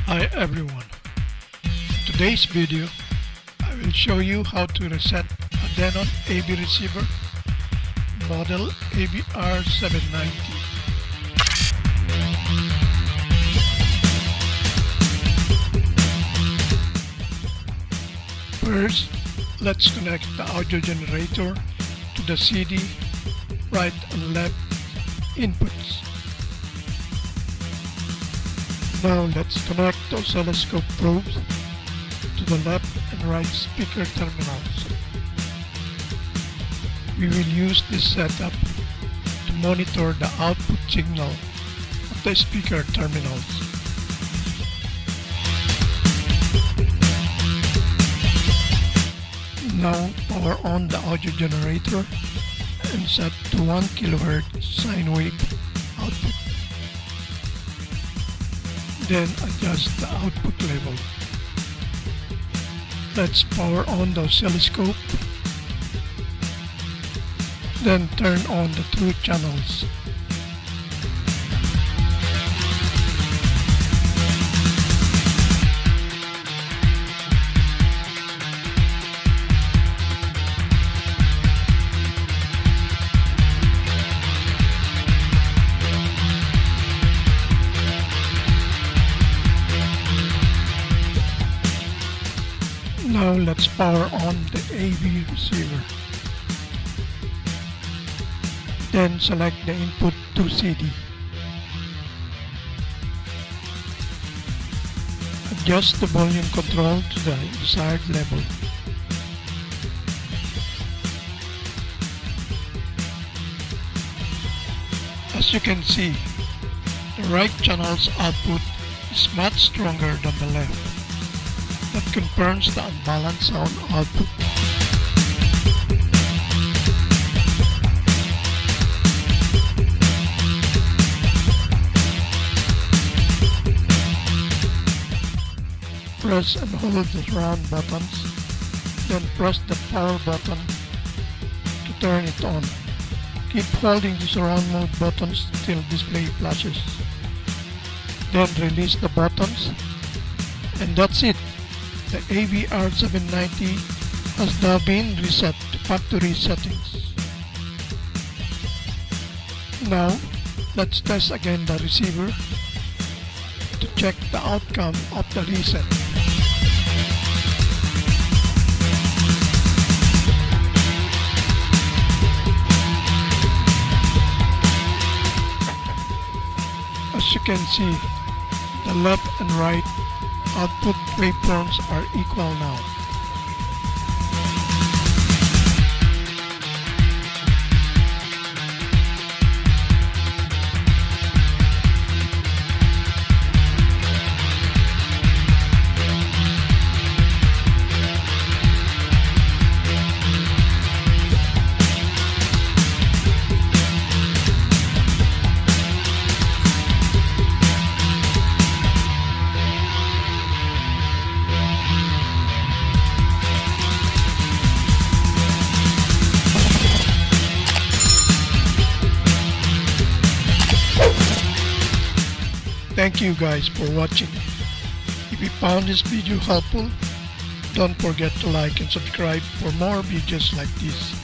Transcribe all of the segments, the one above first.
Hi everyone. In today's video, I will show you how to reset a Denon AV receiver model AVR-790. First, let's connect the audio generator to the CD right and left inputs. Now let's connect the oscilloscope probes to the left and right speaker terminals. We will use this setup to monitor the output signal of the speaker terminals. Now power on the audio generator and set to 1 kHz sine wave output. Then adjust the output level. Let's power on the oscilloscope. Then turn on the 2 channels. Now let's power on the AV receiver. Then select the input to CD. Adjust the volume control to the desired level. As you can see, the right channel's output is much stronger than the left. That confirms the unbalanced sound output. Press and hold the surround buttons, then press the power button to turn it on. Keep holding the surround mode buttons till display flashes. Then release the buttons, and that's it. The AVR-790 has now been reset to factory settings. Now, let's test again the receiver to check the outcome of the reset. As you can see, the left and right output waveforms are equal now. Thank you guys for watching. If you found this video helpful, don't forget to like and subscribe for more videos like this.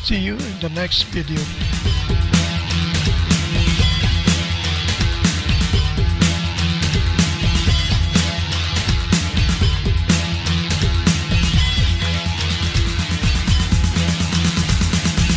See you in the next video.